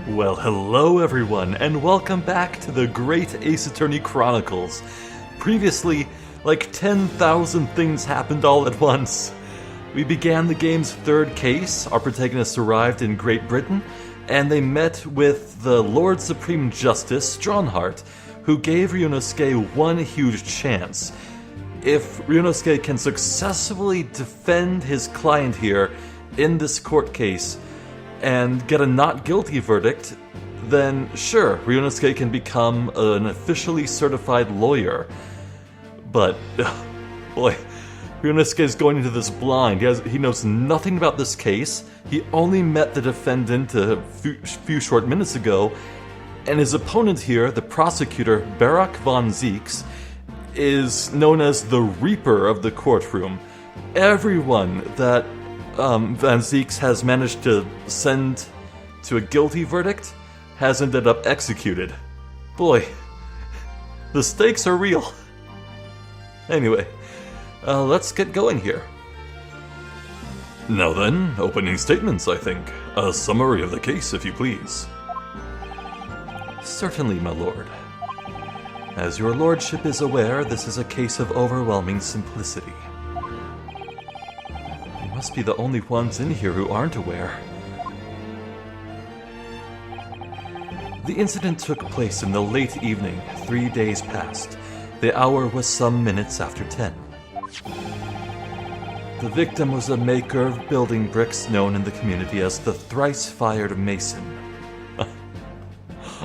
Well, hello everyone, and welcome back to the Great Ace Attorney Chronicles. Previously, like 10,000 things happened all at once. We began the game's third case. Our protagonists arrived in Great Britain, and they met with the Lord Supreme Justice, Strongheart, who gave Ryunosuke one huge chance. If Ryunosuke can successfully defend his client here in this court case, and get a not guilty verdict, then sure, Ryunosuke can become an officially certified lawyer. But, boy, Ryunosuke is going into this blind. He knows nothing about this case. He only met the defendant a few short minutes ago, and his opponent here, the prosecutor, Barak von Zeeks, is known as the Reaper of the courtroom. Everyone that Van Zeeks has managed to send to a guilty verdict has ended up executed. Boy, the stakes are real. Anyway, let's get going here. Now then, opening statements, I think. A summary of the case, if you please. Certainly, my lord. As your lordship is aware, this is a case of overwhelming simplicity. Must be the only ones in here who aren't aware. The incident took place in the late evening, 3 days past. The hour was some minutes after 10. The victim was a maker of building bricks known in the community as the thrice-fired mason.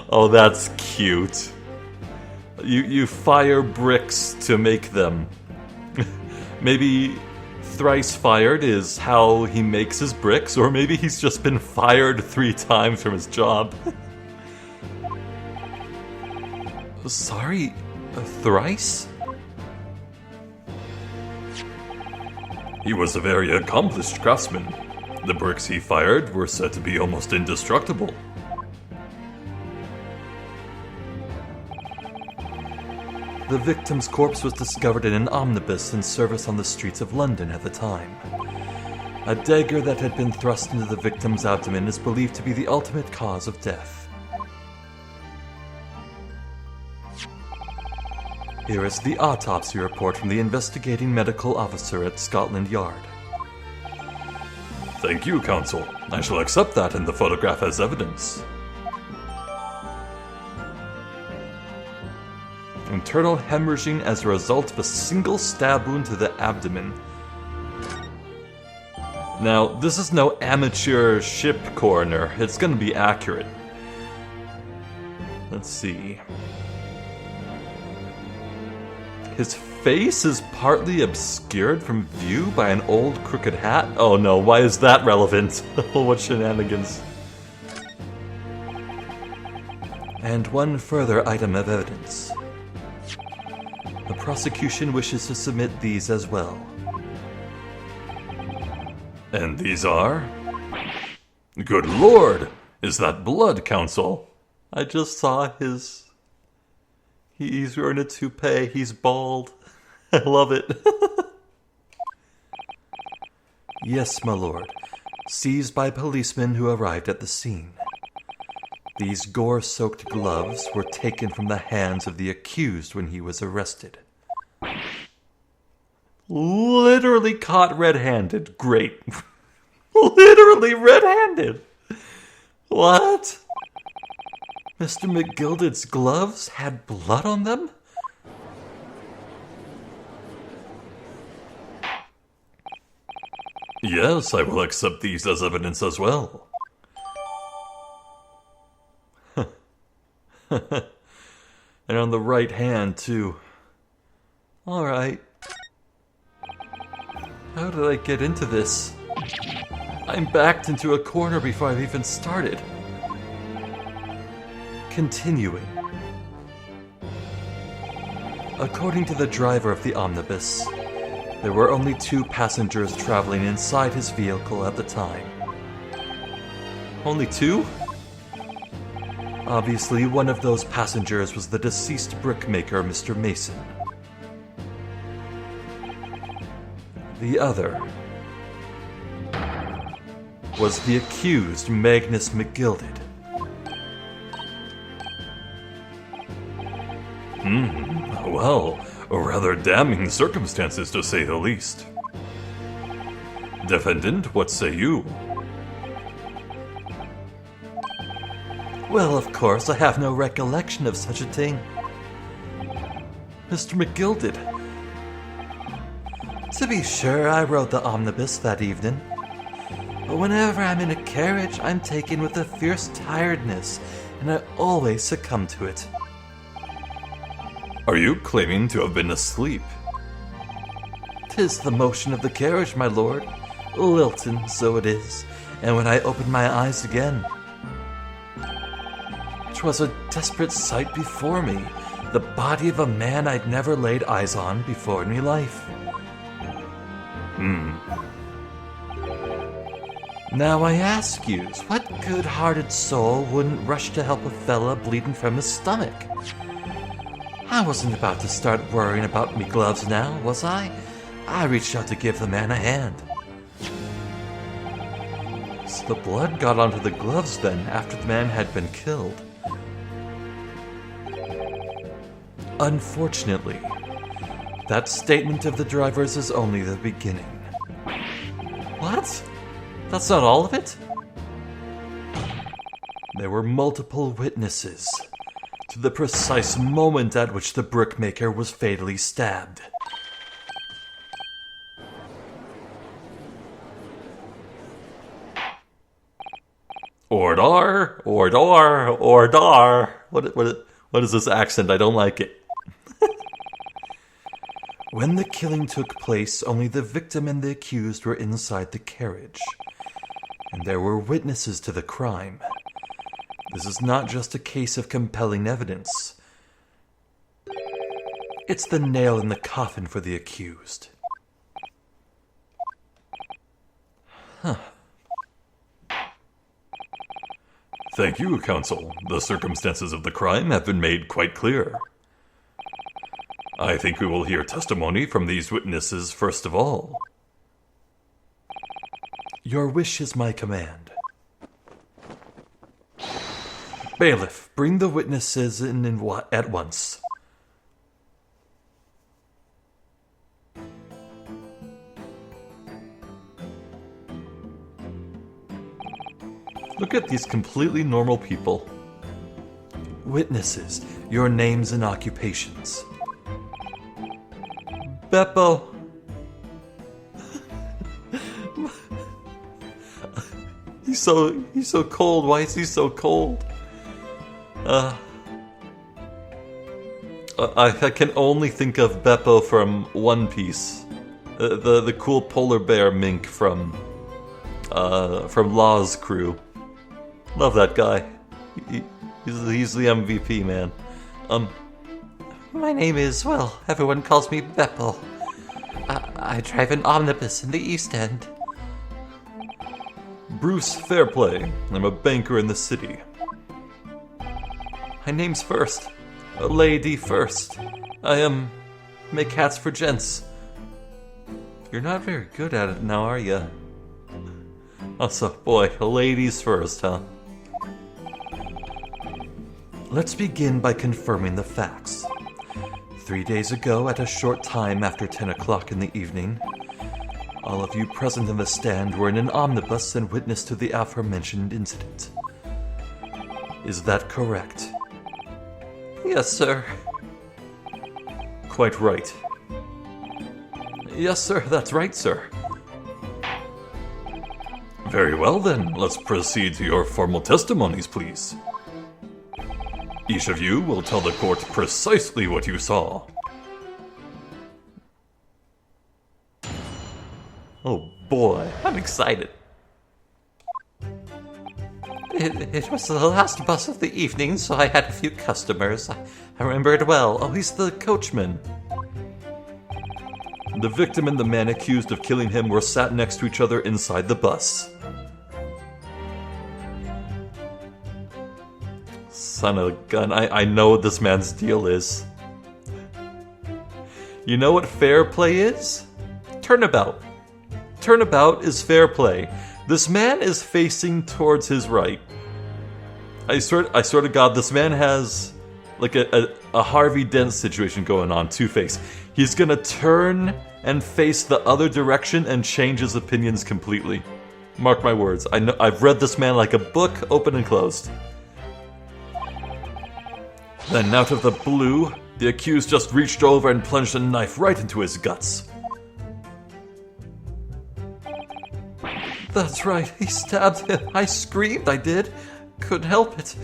Oh, that's cute. You fire bricks to make them. Maybe thrice fired is how he makes his bricks, or maybe he's just been fired 3 times from his job. Sorry, thrice? He was a very accomplished craftsman. The bricks he fired were said to be almost indestructible. The victim's corpse was discovered in an omnibus in service on the streets of London at the time. A dagger that had been thrust into the victim's abdomen is believed to be the ultimate cause of death. Here is the autopsy report from the investigating medical officer at Scotland Yard. Thank you, counsel. I shall accept that and the photograph as evidence. Internal hemorrhaging as a result of a single stab wound to the abdomen. Now, this is no amateur ship coroner. It's gonna be accurate. Let's see. His face is partly obscured from view by an old crooked hat. Oh no, why is that relevant? What shenanigans. And one further item of evidence. The prosecution wishes to submit these as well. And these are? Good lord! Is that blood, counsel? I just saw his... He's wearing a toupee, he's bald. I love it. Yes, my lord. Seized by policemen who arrived at the scene. These gore-soaked gloves were taken from the hands of the accused when he was arrested. Literally caught red-handed. Great. Literally red-handed. What? Mr. McGilded's gloves had blood on them? Yes, I will accept these as evidence as well. And on the right hand, too. Alright. How did I get into this? I'm backed into a corner before I've even started. Continuing. According to the driver of the omnibus, there were only 2 passengers traveling inside his vehicle at the time. Only 2? Obviously, one of those passengers was the deceased brickmaker, Mr. Mason. The other was the accused, Magnus McGilded. Well, rather damning circumstances to say the least. Defendant, what say you? Well, of course, I have no recollection of such a thing. Mr. McGilded. To be sure, I rode the omnibus that evening. But whenever I'm in a carriage, I'm taken with a fierce tiredness, and I always succumb to it. Are you claiming to have been asleep? 'Tis the motion of the carriage, my lord. Lilting, so it is. And when I opened my eyes again, 'twas a desperate sight before me. The body of a man I'd never laid eyes on before in me life. Now I ask yous, what good-hearted soul wouldn't rush to help a fella bleeding from his stomach? I wasn't about to start worrying about me gloves now, was I? I reached out to give the man a hand. So the blood got onto the gloves then, after the man had been killed. Unfortunately, that statement of the driver's is only the beginning. What? That's not all of it? There were multiple witnesses to the precise moment at which the brickmaker was fatally stabbed. Ordar, ordar, ordar. What is this accent? I don't like it. When the killing took place, only the victim and the accused were inside the carriage, and there were witnesses to the crime. This is not just a case of compelling evidence. It's the nail in the coffin for the accused. Thank you, counsel. The circumstances of the crime have been made quite clear. I think we will hear testimony from these witnesses first of all. Your wish is my command. Bailiff, bring the witnesses in at once. Look at these completely normal people. Witnesses, your names and occupations. Beppo. He's so cold. Why is he so cold? I can only think of Beppo from One Piece, the cool polar bear mink from Law's crew. Love that guy. He's the MVP, man. My name is, well, everyone calls me Beppo. I drive an omnibus in the East End. Bruce Fairplay. I'm a banker in the city. My name's First. A lady first. I make hats for gents. You're not very good at it now, are you? Also, boy, ladies first, huh? Let's begin by confirming the facts. 3 days ago, at a short time after 10 o'clock in the evening, all of you present in the stand were in an omnibus and witness to the aforementioned incident. Is that correct? Yes, sir. Quite right. Yes, sir, that's right, sir. Very well, then. Let's proceed to your formal testimonies, please. Each of you will tell the court precisely what you saw. Oh boy, I'm excited. It was the last bus of the evening, so I had a few customers. I remember it well. Oh, he's the coachman. The victim and the man accused of killing him were sat next to each other inside the bus. Son of a gun, I know what this man's deal is. You know what fair play is? Turnabout. Turnabout is fair play. This man is facing towards his right. I swear to God, this man has like a Harvey Dent situation going on, Two-Face. He's gonna turn and face the other direction and change his opinions completely. Mark my words. I've read this man like a book, open and closed. Then, out of the blue, the accused just reached over and plunged a knife right into his guts. That's right, he stabbed him. I screamed, I did. Couldn't help it.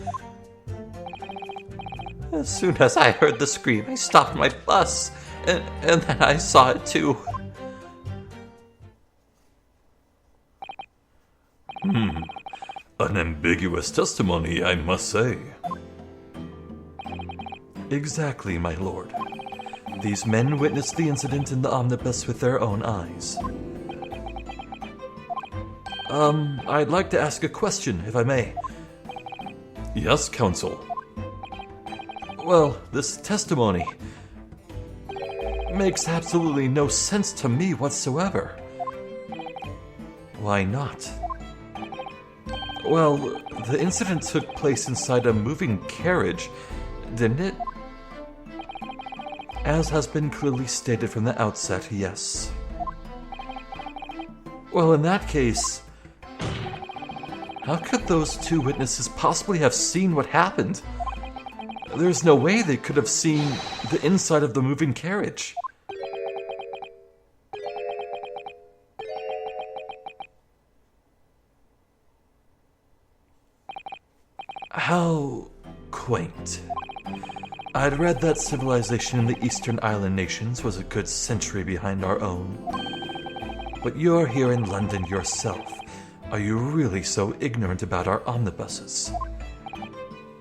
As soon as I heard the scream, I stopped my bus, and then I saw it too. An ambiguous testimony, I must say. Exactly, my lord. These men witnessed the incident in the omnibus with their own eyes. I'd like to ask a question, if I may. Yes, counsel. Well, this testimony makes absolutely no sense to me whatsoever. Why not? Well, the incident took place inside a moving carriage, didn't it? As has been clearly stated from the outset, yes. Well, in that case, how could those two witnesses possibly have seen what happened? There's no way they could have seen the inside of the moving carriage. How quaint. I'd read that civilization in the Eastern Island nations was a good century behind our own. But you're here in London yourself. Are you really so ignorant about our omnibuses?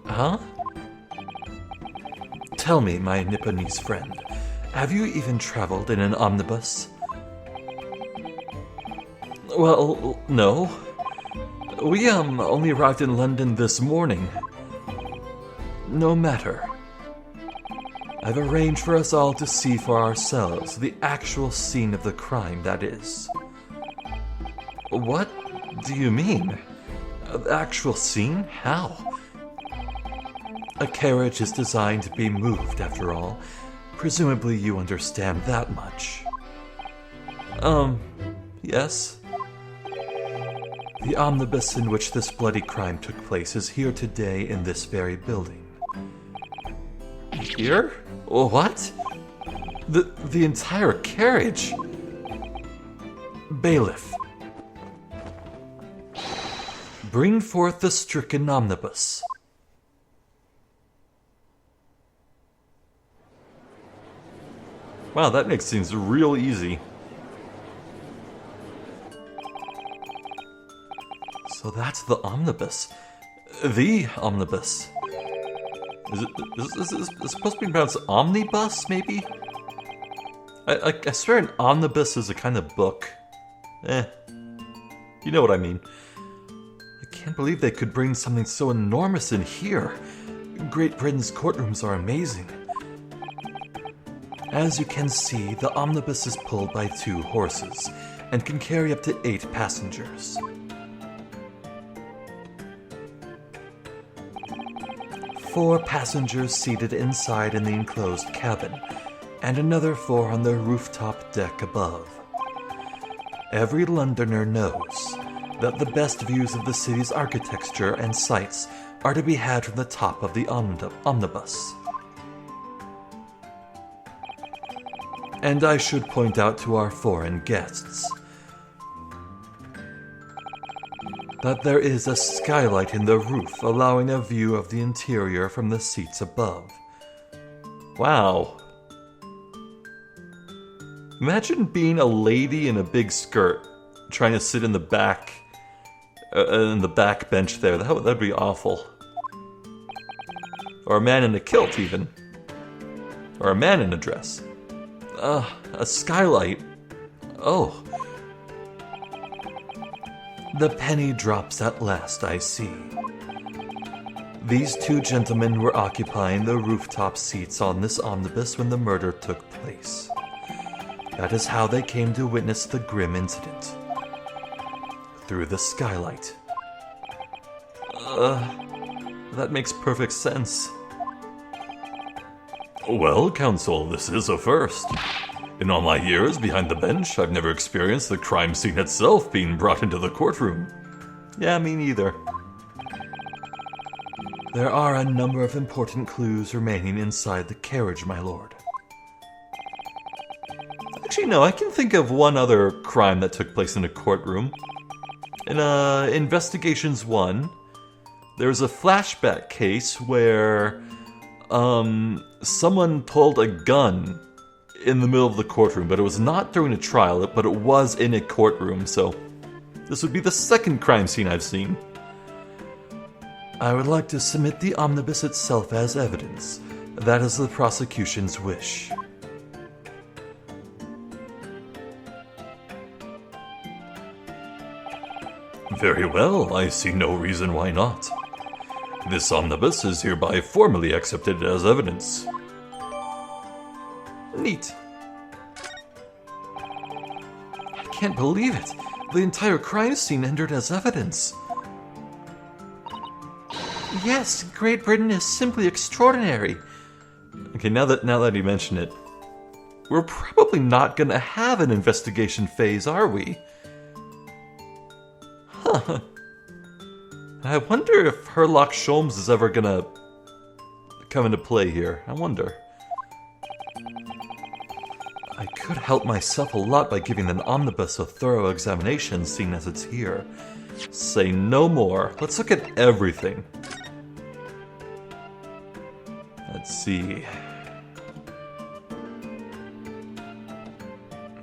Huh? Tell me, my Nipponese friend, have you even traveled in an omnibus? Well, no. We, only arrived in London this morning. No matter. I've arranged for us all to see for ourselves the actual scene of the crime, that is. What do you mean? The actual scene? How? A carriage is designed to be moved, after all. Presumably you understand that much. Yes. The omnibus in which this bloody crime took place is here today in this very building. Here? What? The entire carriage? Bailiff. Bring forth the stricken omnibus. Wow, that makes things real easy. So that's the omnibus. The omnibus. Is it supposed to be pronounced omnibus, maybe? I swear an omnibus is a kind of book. You know what I mean. I can't believe they could bring something so enormous in here. Great Britain's courtrooms are amazing. As you can see, the omnibus is pulled by 2 horses and can carry up to 8 passengers. 4 passengers seated inside in the enclosed cabin, and another 4 on the rooftop deck above. Every Londoner knows that the best views of the city's architecture and sights are to be had from the top of the omnibus. And I should point out to our foreign guests that there is a skylight in the roof allowing a view of the interior from the seats above. Wow. Imagine being a lady in a big skirt trying to sit in the back bench there. That'd be awful. Or a man in a kilt, even. Or a man in a dress. A skylight. Oh. The penny drops at last, I see. These 2 gentlemen were occupying the rooftop seats on this omnibus when the murder took place. That is how they came to witness the grim incident. Through the skylight. That makes perfect sense. Well, Counsel, this is a first. In all my years behind the bench, I've never experienced the crime scene itself being brought into the courtroom. Yeah, me neither. There are a number of important clues remaining inside the carriage, my lord. Actually, no, I can think of one other crime that took place in a courtroom. In Investigations 1, there was a flashback case where someone pulled a gun in the middle of the courtroom, but it was not during a trial, but it was in a courtroom, so this would be the second crime scene I've seen. I would like to submit the omnibus itself as evidence. That is the prosecution's wish. Very well, I see no reason why not. This omnibus is hereby formally accepted as evidence. Neat. I can't believe it. The entire crime scene entered as evidence. Yes, Great Britain is simply extraordinary. Okay, now that you mention it, we're probably not gonna have an investigation phase, are we? Huh. I wonder if Herlock Sholmes is ever gonna come into play here. I wonder. I could help myself a lot by giving an omnibus a thorough examination, seeing as it's here. Say no more. Let's look at everything. Let's see.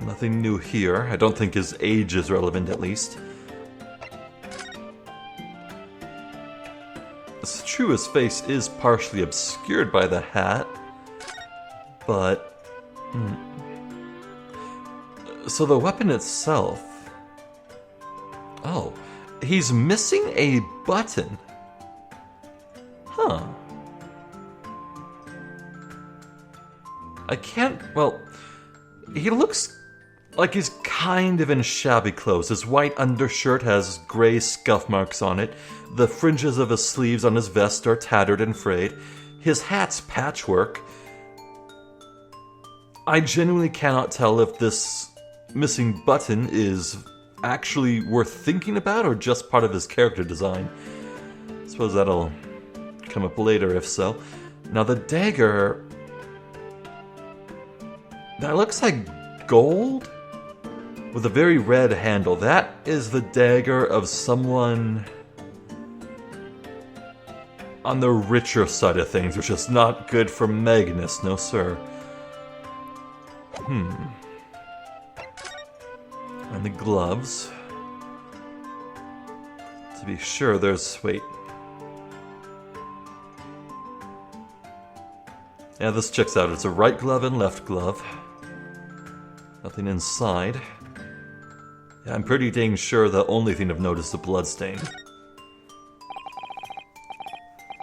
Nothing new here. I don't think his age is relevant, at least. It's true his face is partially obscured by the hat, but... So the weapon itself... Oh, he's missing a button. Huh. I can't... Well, he looks like he's kind of in shabby clothes. His white undershirt has gray scuff marks on it. The fringes of his sleeves on his vest are tattered and frayed. His hat's patchwork. I genuinely cannot tell if this missing button is actually worth thinking about or just part of his character design. I suppose that'll come up later if so. Now the dagger... That looks like gold? With a very red handle. That is the dagger of someone on the richer side of things, which is not good for Magnus, no sir. And the gloves. To be sure, there's... Wait. Yeah, this checks out. It's a right glove and left glove. Nothing inside. Yeah, I'm pretty dang sure the only thing of note is the bloodstain.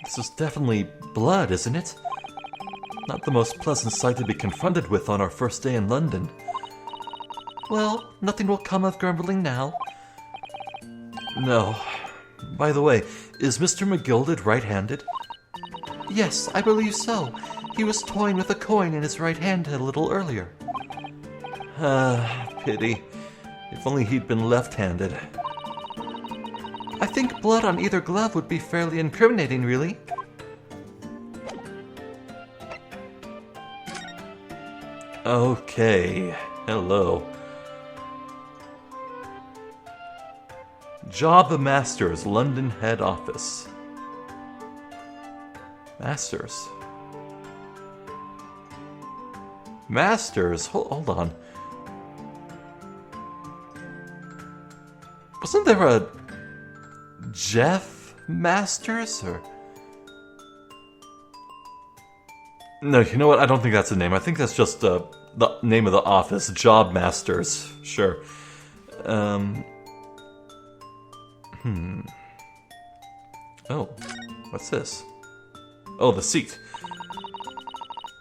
This is definitely blood, isn't it? Not the most pleasant sight to be confronted with on our first day in London. Well, nothing will come of grumbling now. No. By the way, is Mr. McGilded right-handed? Yes, I believe so. He was toying with a coin in his right hand a little earlier. Pity. If only he'd been left-handed. I think blood on either glove would be fairly incriminating, really. Okay. Hello. Job Masters, London head office. Masters. Masters? Hold on. Wasn't there a Jeff Masters, or... No, you know what? I don't think that's the name. I think that's just the name of the office. Job Masters. Sure. Oh, what's this? Oh, the seat.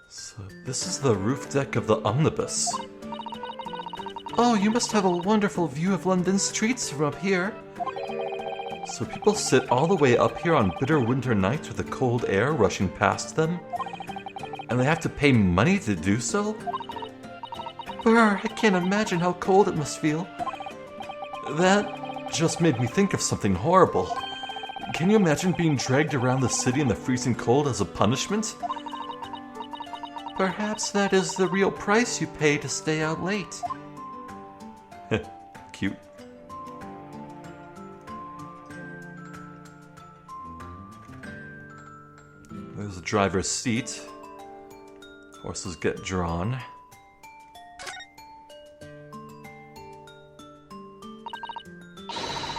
So this is the roof deck of the omnibus. Oh, you must have a wonderful view of London streets from up here. So people sit all the way up here on bitter winter nights with the cold air rushing past them? And they have to pay money to do so? Brr, I can't imagine how cold it must feel. That just made me think of something horrible. Can you imagine being dragged around the city in the freezing cold as a punishment? Perhaps that is the real price you pay to stay out late. Cute. There's the driver's seat. Horses get drawn.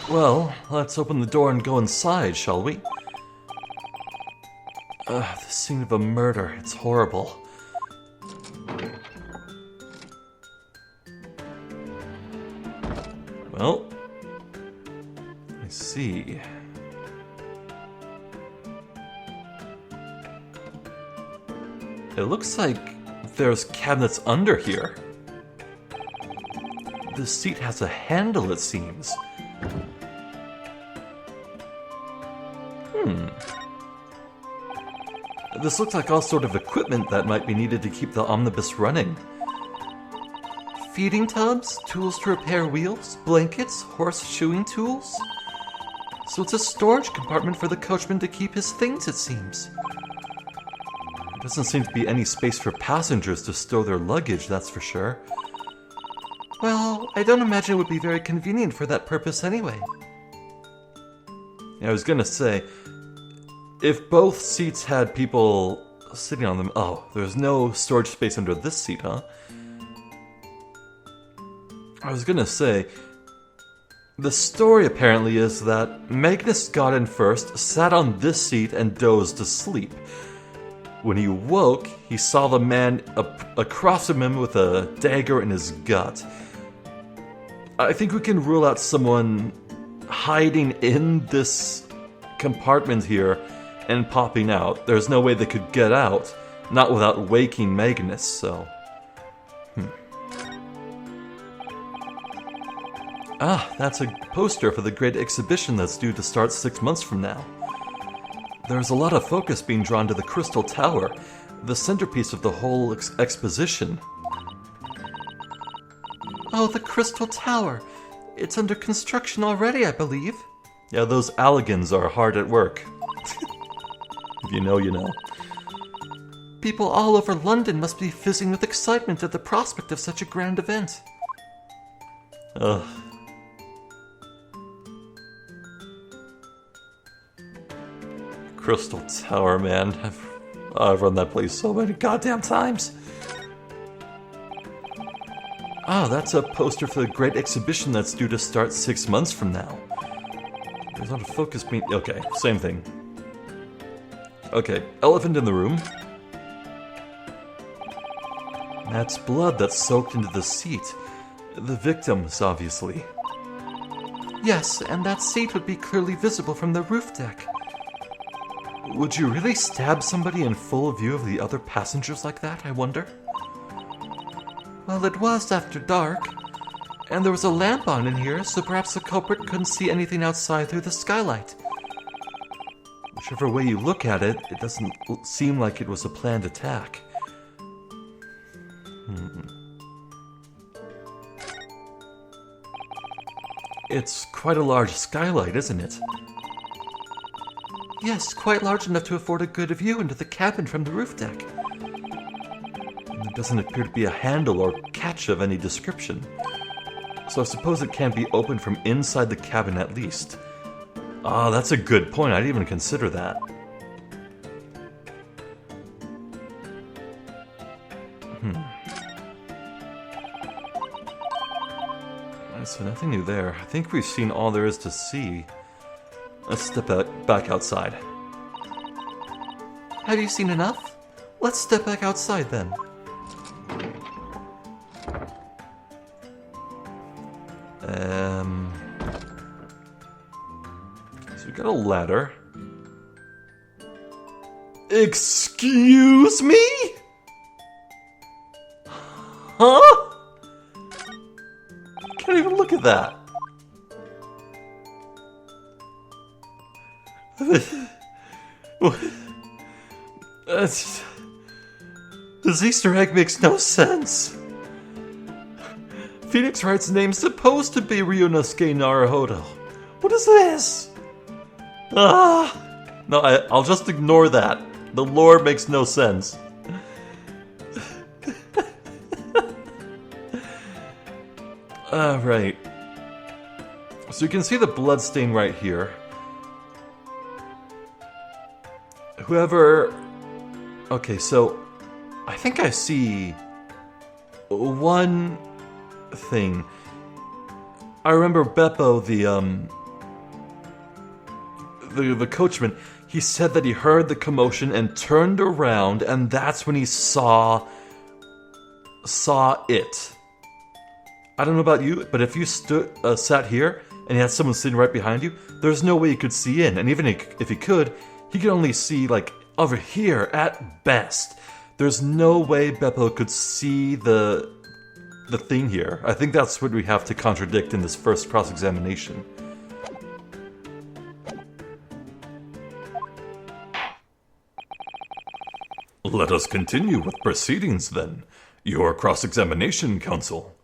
Well, let's open the door and go inside, shall we? The scene of a murder. It's horrible. Well, I see. It looks like there's cabinets under here. The seat has a handle, it seems. This looks like all sort of equipment that might be needed to keep the omnibus running. Feeding tubs, tools to repair wheels, blankets, horseshoeing tools. So it's a storage compartment for the coachman to keep his things, it seems. There doesn't seem to be any space for passengers to store their luggage, that's for sure. Well, I don't imagine it would be very convenient for that purpose anyway. Yeah, I was gonna say, if both seats had people sitting on them... Oh, there's no storage space under this seat, huh? I was gonna say, the story apparently is that Magnus got in first, sat on this seat, and dozed asleep. When he woke, he saw the man across from him with a dagger in his gut. I think we can rule out someone hiding in this compartment here and popping out. There's no way they could get out, not without waking Magnus, so... Ah, that's a poster for the great exhibition that's due to start 6 months from now. There's a lot of focus being drawn to the Crystal Tower, the centerpiece of the whole exposition. Oh, the Crystal Tower. It's under construction already, I believe. Yeah, those Alligans are hard at work. If you know, you know. People all over London must be fizzing with excitement at the prospect of such a grand event. Ugh. Crystal Tower, man. I've run that place so many goddamn times. Ah, that's a poster for the great exhibition that's due to start 6 months from now. There's not a focus being... Okay, same thing. Okay, elephant in the room. That's blood that's soaked into the seat. The victims, obviously. Yes, and that seat would be clearly visible from the roof deck. Would you really stab somebody in full view of the other passengers like that, I wonder? Well, it was after dark, and there was a lamp on in here, so perhaps the culprit couldn't see anything outside through the skylight. Whichever way you look at it, it doesn't seem like it was a planned attack. It's quite a large skylight, isn't it? Yes, quite large enough to afford a good view into the cabin from the roof deck. And there doesn't appear to be a handle or catch of any description. So I suppose it can't be opened from inside the cabin at least. Ah, that's a good point. I didn't even consider that. So nothing new there. I think we've seen all there is to see. Let's step back outside. Have you seen enough? Let's step back outside then. So we got a ladder. Excuse me? Huh? Can't even look at that. This Easter egg makes no sense. Phoenix Wright's name's supposed to be Ryunosuke Naruhodo. What is this? No, I'll just ignore that. The lore makes no sense. Alright. So you can see the bloodstain right here. Whoever... Okay, so... I think I see... one... thing. I remember Beppo, the coachman, he said that he heard the commotion and turned around, and that's when he saw it. I don't know about you, but if you sat here and you had someone sitting right behind you, there's no way you could see in. And even if he could only see like over here at best. There's no way Beppo could see the thing here. I think that's what we have to contradict in this first cross-examination. Let us continue with proceedings then. Your cross-examination, counsel.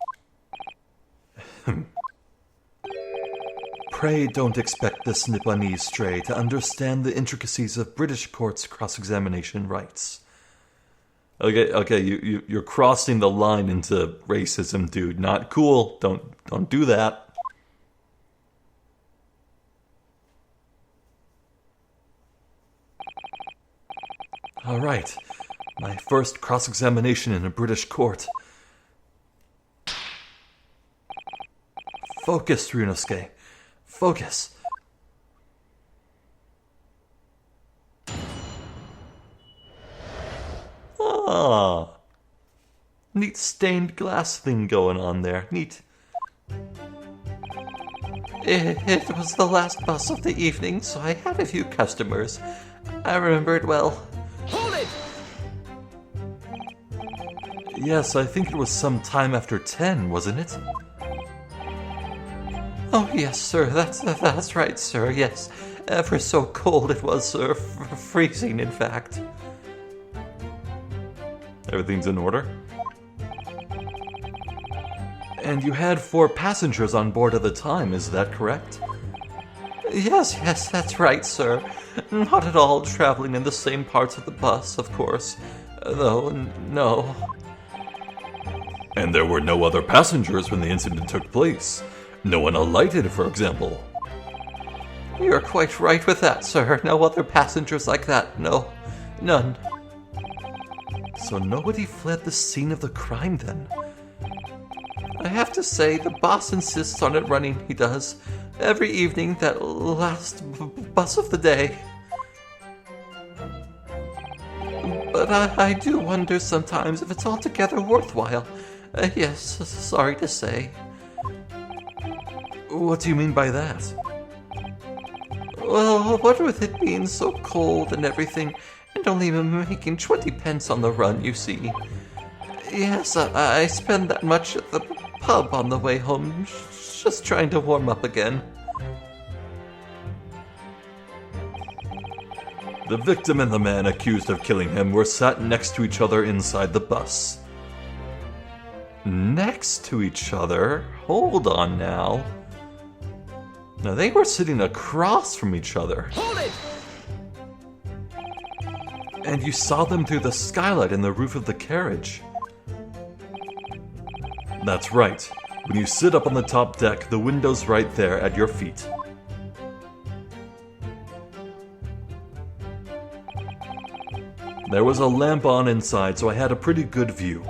Pray don't expect this Nipponese stray to understand the intricacies of British courts' cross-examination rights. Okay, you're crossing the line into racism, dude. Not cool. Don't do that. All right, my first cross-examination in a British court. Focus, Ryunosuke. Focus. Ah, neat stained glass thing going on there. Neat. It was the last bus of the evening, so I had a few customers. I remember it well. Hold it! Yes, I think it was some time after 10, wasn't it? Oh, yes, sir. That's right, sir. Yes. Ever so cold it was, sir. Freezing, in fact. Everything's in order? And you had 4 passengers on board at the time, is that correct? Yes, that's right, sir. Not at all traveling in the same parts of the bus, of course. Though, no. And there were no other passengers when the incident took place? No one alighted, for example? You're quite right with that, sir. No other passengers like that, no. None. So nobody fled the scene of the crime, then? I have to say, the boss insists on it running, he does. Every evening, that last bus of the day. But I do wonder sometimes if it's altogether worthwhile. Yes, sorry to say. What do you mean by that? Well, what with it being so cold and everything, and only making 20 pence on the run, you see. Yes, I spend that much at the pub on the way home, just trying to warm up again. The victim and the man accused of killing him were sat next to each other inside the bus. Next to each other? Hold on now. Now they were sitting across from each other. Hold it! And you saw them through the skylight in the roof of the carriage. That's right. When you sit up on the top deck, the window's right there at your feet. There was a lamp on inside, so I had a pretty good view.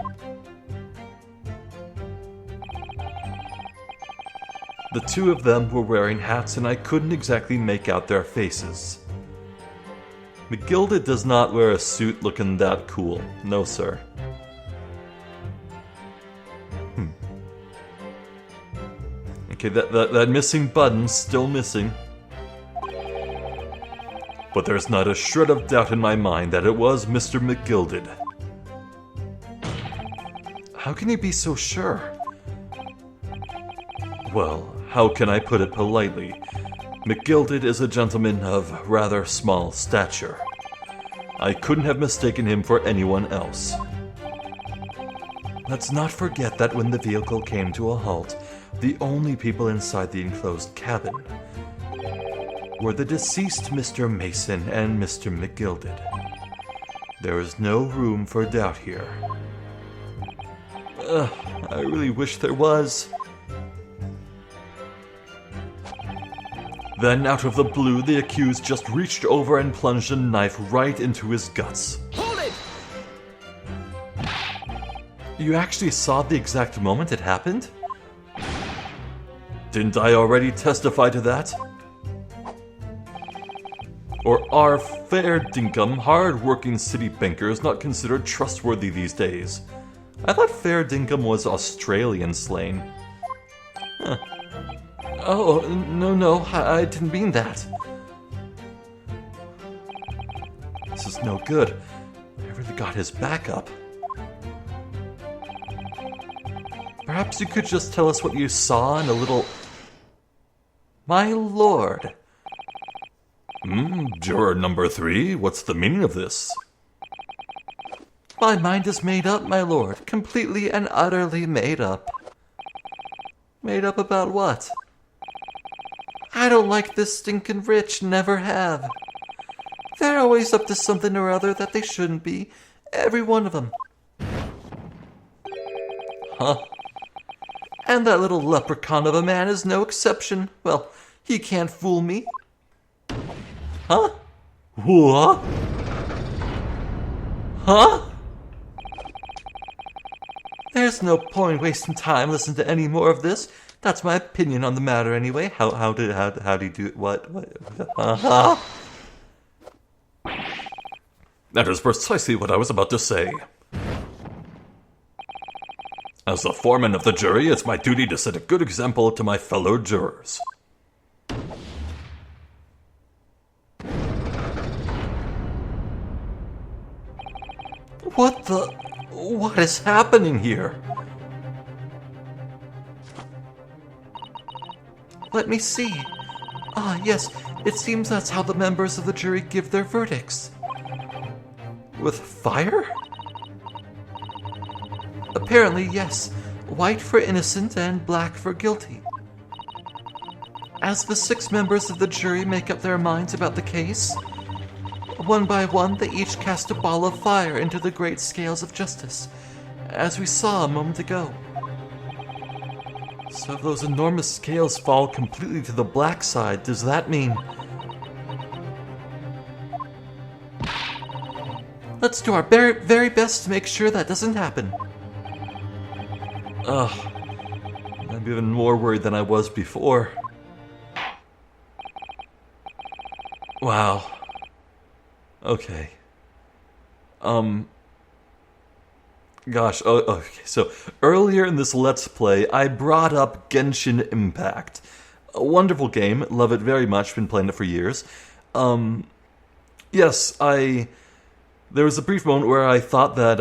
The two of them were wearing hats, and I couldn't exactly make out their faces. McGilda does not wear a suit looking that cool. No, sir. Okay, that missing button's still missing. But there's not a shred of doubt in my mind that it was Mr. McGilded. How can you be so sure? Well, how can I put it politely? McGilded is a gentleman of rather small stature. I couldn't have mistaken him for anyone else. Let's not forget that when the vehicle came to a halt, the only people inside the enclosed cabin were the deceased Mr. Mason and Mr. McGilded. There is no room for doubt here. I really wish there was. Then, out of the blue, the accused just reached over and plunged a knife right into his guts. Hold it! You actually saw the exact moment it happened? Didn't I already testify to that? Or are fair dinkum, hard-working city bankers not considered trustworthy these days? I thought fair dinkum was Australian slang. Huh. Oh, no, I didn't mean that. This is no good. I really got his back up. Perhaps you could just tell us what you saw in a little... My lord. Juror number 3, what's the meaning of this? My mind is made up, my lord. Completely and utterly made up. Made up about what? I don't like this stinking rich, never have. They're always up to something or other that they shouldn't be. Every one of them. Huh? And that little leprechaun of a man is no exception. Well, he can't fool me. Huh? What? Huh? There's no point wasting time listening to any more of this. That's my opinion on the matter anyway. How did he do it? What? Uh-huh. That is precisely what I was about to say. As the foreman of the jury, it's my duty to set a good example to my fellow jurors. What is happening here? Let me see. Ah, yes, it seems that's how the members of the jury give their verdicts. With fire? Apparently, yes. White for innocent and black for guilty. As the 6 members of the jury make up their minds about the case, one by one they each cast a ball of fire into the great scales of justice, as we saw a moment ago. So if those enormous scales fall completely to the black side, does that mean... Let's do our very, very best to make sure that doesn't happen. Ugh. I'm even more worried than I was before. Wow. Okay. Gosh, okay, so earlier in this Let's Play, I brought up Genshin Impact. A wonderful game, love it very much, been playing it for years. Yes, there was a brief moment where I thought that,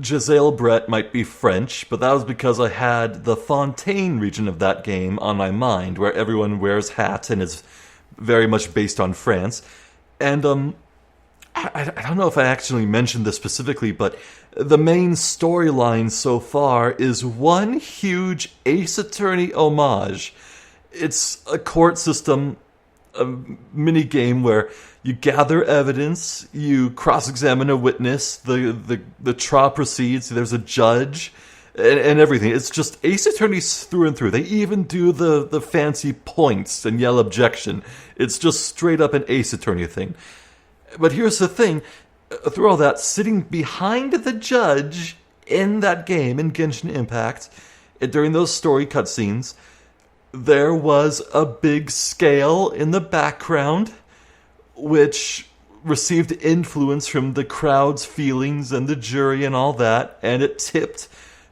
Giselle Brett might be French, but that was because I had the Fontaine region of that game on my mind, where everyone wears hats and is very much based on France. And, I don't know if I actually mentioned this specifically, but the main storyline so far is one huge Ace Attorney homage. It's a court system, a mini-game where you gather evidence, you cross-examine a witness, the trial proceeds, there's a judge, and everything. It's just Ace Attorneys through and through. They even do the fancy points and yell objection. It's just straight up an Ace Attorney thing. But here's the thing, through all that, sitting behind the judge in that game, in Genshin Impact, during those story cutscenes, there was a big scale in the background, which received influence from the crowd's feelings and the jury and all that, and it tipped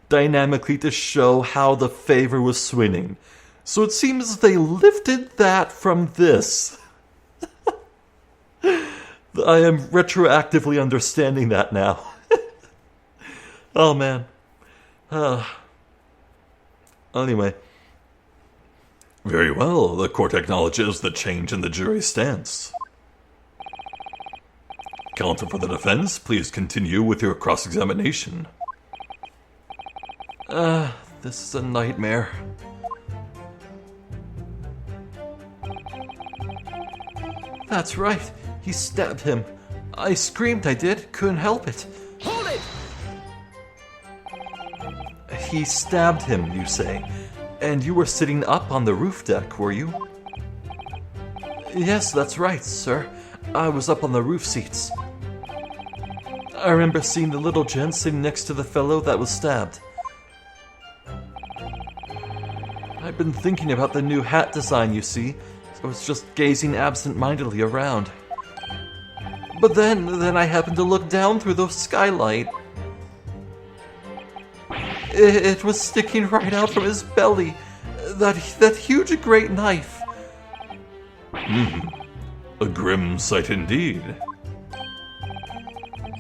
dynamically to show how the favor was swinging. So it seems they lifted that from this. I am retroactively understanding that now. Oh, man. Anyway. Very well, the court acknowledges the change in the jury's stance. Counsel for the defense, please continue with your cross-examination. This is a nightmare. That's right. He stabbed him. I screamed, I did. Couldn't help it. Hold it! He stabbed him, you say. And you were sitting up on the roof deck, were you? Yes, that's right, sir. I was up on the roof seats. I remember seeing the little gent sitting next to the fellow that was stabbed. I've been thinking about the new hat design, you see. I was just gazing absent-mindedly around. But then I happened to look down through the skylight. It was sticking right out from his belly. That huge great knife. A grim sight indeed.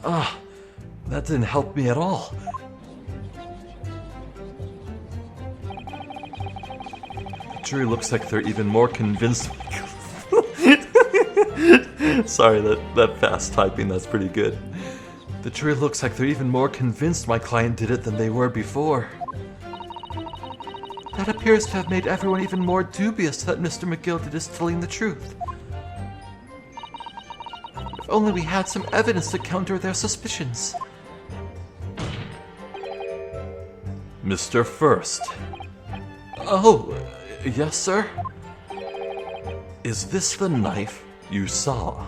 That didn't help me at all. The jury looks like they're even more convinced. Sorry, that fast typing, that's pretty good. The jury looks like they're even more convinced my client did it than they were before. That appears to have made everyone even more dubious that Mr. McGilded is telling the truth. If only we had some evidence to counter their suspicions. Mr. First, Oh, yes, sir? is this the knife you saw?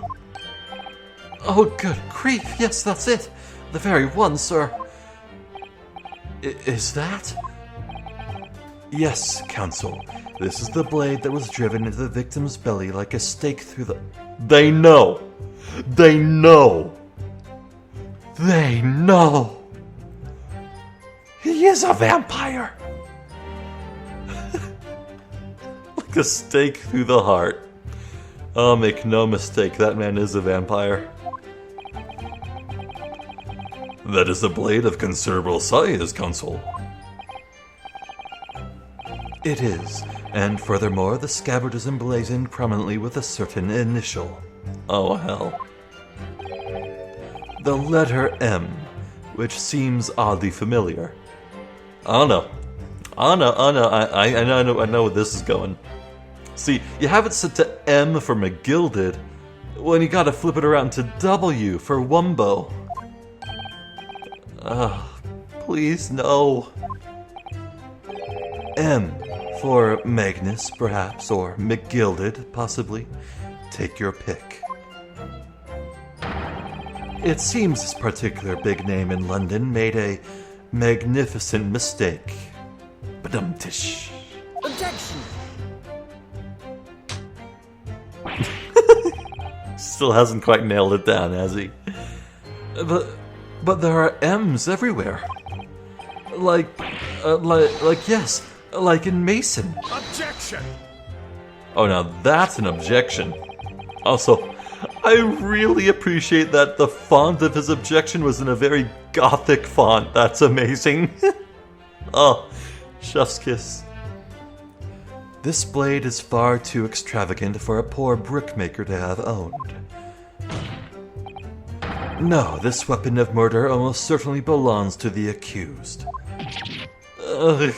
Oh, good grief, yes, that's it. The very one, sir. Is that? Yes, Counsel. This is the blade that was driven into the victim's belly like a stake through the... They know! They know! They know! He is a vampire! Like a stake through the heart. Oh, make no mistake, that man is a vampire. That is a blade of considerable size, Counsel. It is, and furthermore, the scabbard is emblazoned prominently with a certain initial. Oh, hell. The letter M, which seems oddly familiar. Oh no. I know where this is going. See, you have it set to M for McGilded, when you gotta flip it around to W for Wumbo. Please, no. M for Magnus, perhaps, or McGilded, possibly. Take your pick. It seems this particular big name in London made a magnificent mistake. Badum-tish. Objection! Still hasn't quite nailed it down, has he? But there are M's everywhere. Like yes, like in Mason. Objection! Oh, now that's an objection. Also, I really appreciate that the font of his objection was in a very gothic font. That's amazing. Oh, chef's kiss. This blade is far too extravagant for a poor brickmaker to have owned. No, this weapon of murder almost certainly belongs to the accused. Ugh.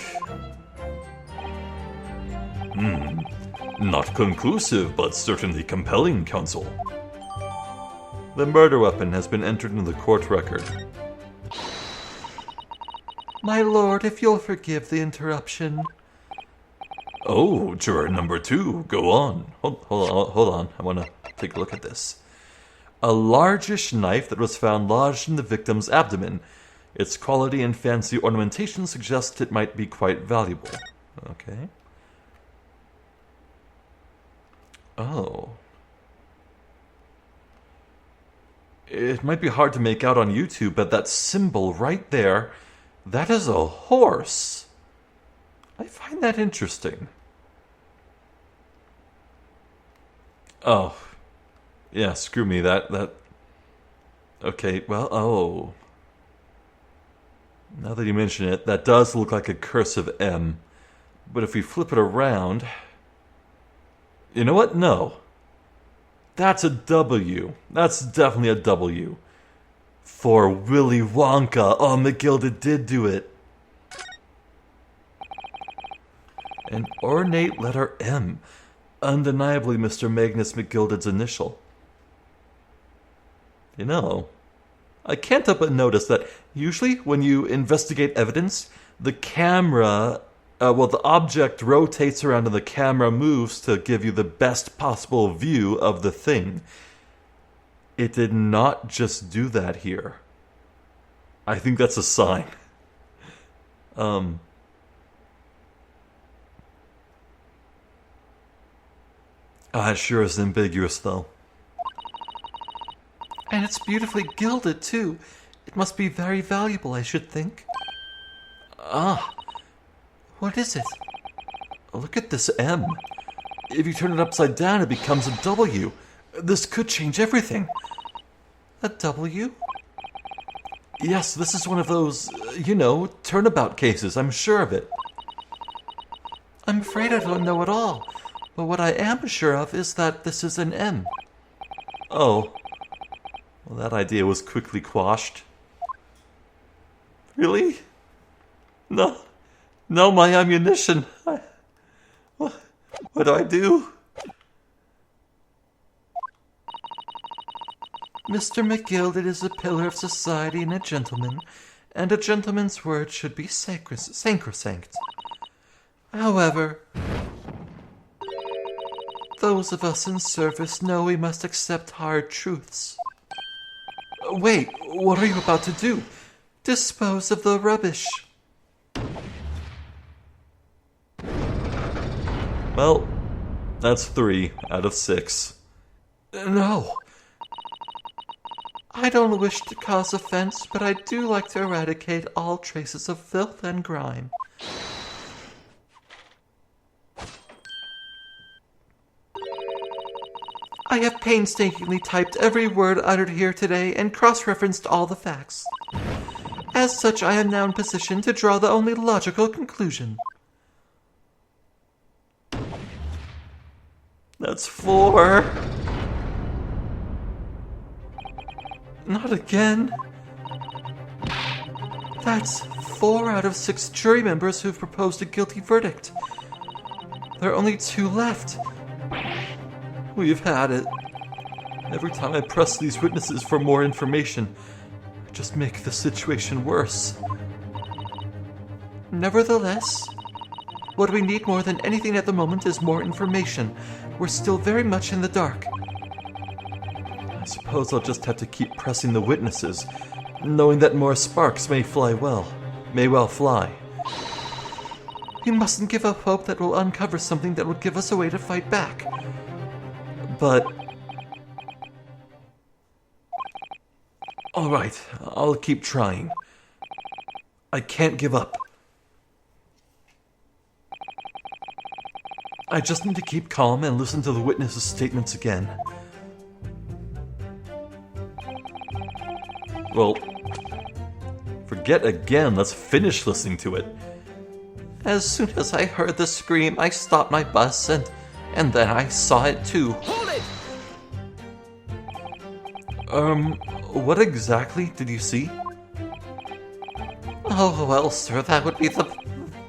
Not conclusive, but certainly compelling, Counsel. The murder weapon has been entered into the court record. My lord, if you'll forgive the interruption. Oh, juror number 2, go on. Hold on. I want to take a look at this. A largish knife that was found lodged in the victim's abdomen. Its quality and fancy ornamentation suggest it might be quite valuable. Okay. Oh. It might be hard to make out on YouTube, but that symbol right there, that is a horse. I find that interesting. Oh. Yeah, screw me, that... Okay, well, oh. Now that you mention it, that does look like a cursive M. But if we flip it around... You know what? No. That's a W. That's definitely a W. For Willy Wonka. Oh, McGilded did do it. An ornate letter M. Undeniably Mr. Magnus McGilded's initial. You know, I can't help but notice that usually when you investigate evidence, the camera, the object rotates around and the camera moves to give you the best possible view of the thing. It did not just do that here. I think that's a sign. It sure is ambiguous, though. And it's beautifully gilded, too. It must be very valuable, I should think. What is it? Look at this M. If you turn it upside down, it becomes a W. This could change everything. A W? Yes, this is one of those, turnabout cases. I'm sure of it. I'm afraid I don't know at all. But what I am sure of is that this is an M. Oh. Well, that idea was quickly quashed. Really? No, my ammunition. What do I do? Mr. McGilded is a pillar of society and a gentleman's word should be sacrosanct. However, those of us in service know we must accept hard truths. Wait, what are you about to do? Dispose of the rubbish. Well, that's 3 out of 6. No. I don't wish to cause offense, but I do like to eradicate all traces of filth and grime. I have painstakingly typed every word uttered here today and cross-referenced all the facts. As such, I am now in position to draw the only logical conclusion. That's 4. Not again. That's 4 out of 6 jury members who've proposed a guilty verdict. There are only 2 left. We've had it. Every time I press these witnesses for more information, I just make the situation worse. Nevertheless, what we need more than anything at the moment is more information. We're still very much in the dark. I suppose I'll just have to keep pressing the witnesses, knowing that more sparks may well fly. We mustn't give up hope that we'll uncover something that will give us a way to fight back. But... Alright, I'll keep trying. I can't give up. I just need to keep calm and listen to the witnesses' statements again. Well, forget again, let's finish listening to it. As soon as I heard the scream, I stopped my bus and then I saw it too. Hold it! What exactly did you see? Oh, well, sir, that would be the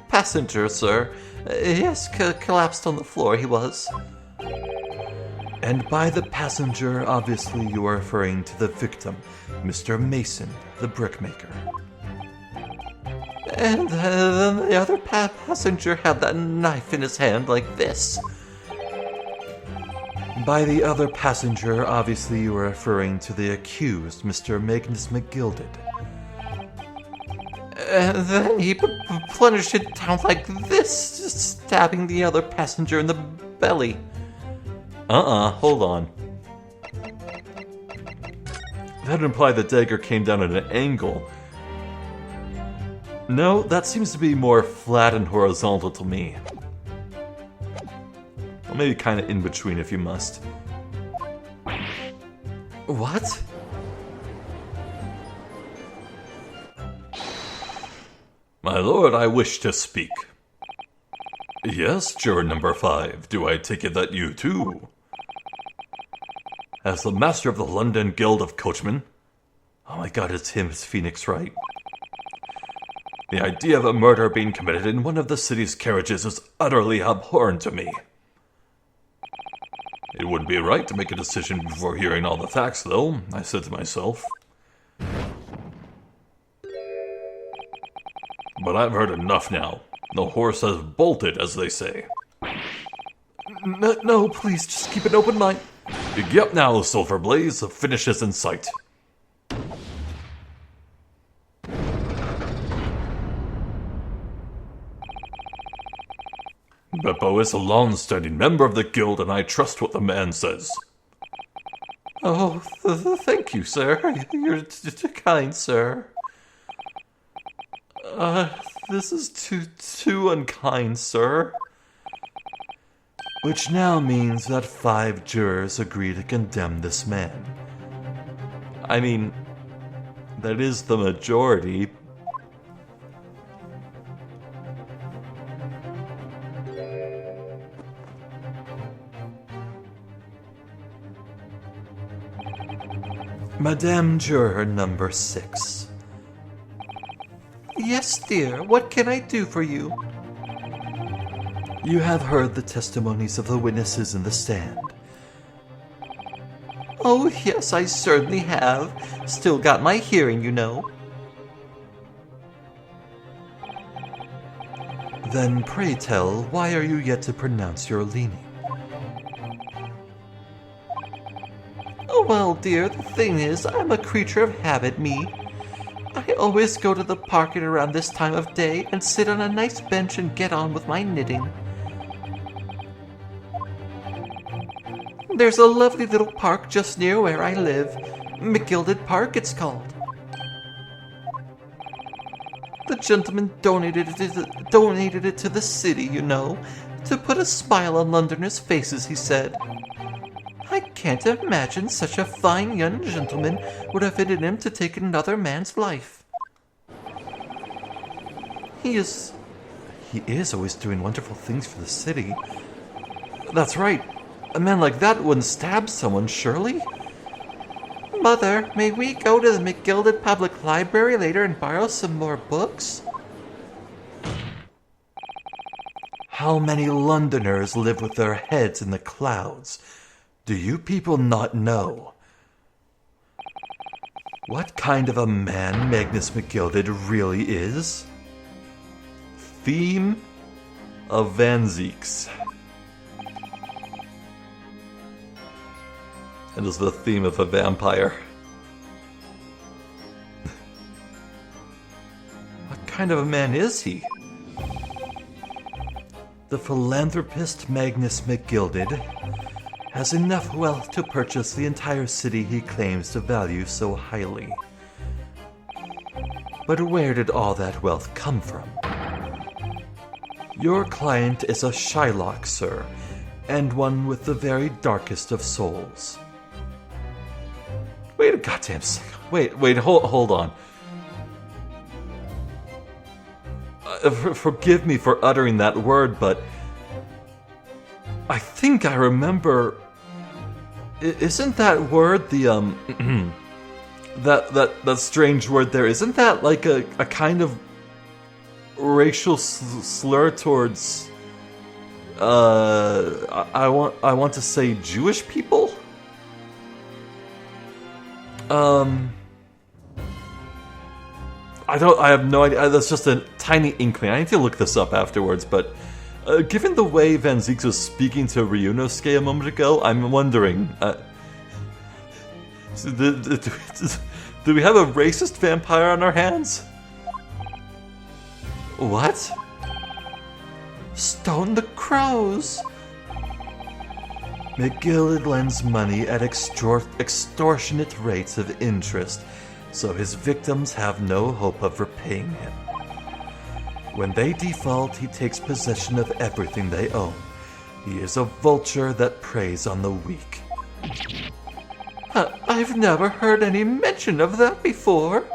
passenger, sir. Yes, collapsed on the floor, he was. And by the passenger, obviously you are referring to the victim, Mr. Mason, the brickmaker. And then the other passenger had that knife in his hand like this. By the other passenger, obviously you are referring to the accused, Mr. Magnus McGilded. And then he plunged it down like this, just stabbing the other passenger in the belly. Hold on. That would imply the dagger came down at an angle. No, that seems to be more flat and horizontal to me. Or maybe kind of in between if you must. What? My lord, I wish to speak. Yes, juror number 5. Do I take it that you too? As the master of the London Guild of Coachmen... Oh my god, it's him, it's Phoenix Wright. The idea of a murder being committed in one of the city's carriages is utterly abhorrent to me. It wouldn't be right to make a decision before hearing all the facts, though, I said to myself. But I've heard enough now. The horse has bolted, as they say. No, please, just keep an open mind. Get up now, Sulphur Blaze. The finish is in sight. Beppo is a long-standing member of the guild, and I trust what the man says. Oh, thank you, sir. You're too kind, sir. This is too unkind, sir. Which now means that 5 jurors agree to condemn this man. I mean, that is the majority. Madame Juror number 6. Yes, dear. What can I do for you? You have heard the testimonies of the witnesses in the stand. Oh, yes, I certainly have. Still got my hearing, you know. Then pray tell, why are you yet to pronounce your leaning? Oh, well, dear, the thing is, I'm a creature of habit, me. I always go to the park at around this time of day and sit on a nice bench and get on with my knitting. There's a lovely little park just near where I live. McGilded Park, it's called. The gentleman donated it to the city, you know, to put a smile on Londoners' faces, he said. I can't imagine such a fine young gentleman would have it in him to take another man's life. He is always doing wonderful things for the city. That's right. A man like that wouldn't stab someone, surely? Mother, may we go to the McGilded Public Library later and borrow some more books? How many Londoners live with their heads in the clouds? Do you people not know? What kind of a man Magnus McGilded really is? Theme of Van Zeeks. It is the theme of a vampire. What kind of a man is he? The philanthropist Magnus McGilded has enough wealth to purchase the entire city he claims to value so highly. But where did all that wealth come from? Your client is a Shylock, sir, and one with the very darkest of souls. Wait a goddamn second. Wait, hold on. Forgive me for uttering that word, but I think I remember. Isn't that word the that strange word there? Isn't that like a kind of racial slur towards I want to say Jewish people? I have no idea. That's just a tiny inkling. I need to look this up afterwards, but given the way Van Zeeks was speaking to Ryunosuke a moment ago, I'm wondering, do we have a racist vampire on our hands? What? Stone the crows! McGilded lends money at extortionate rates of interest, so his victims have no hope of repaying him. When they default, he takes possession of everything they own. He is a vulture that preys on the weak. I've never heard any mention of that before.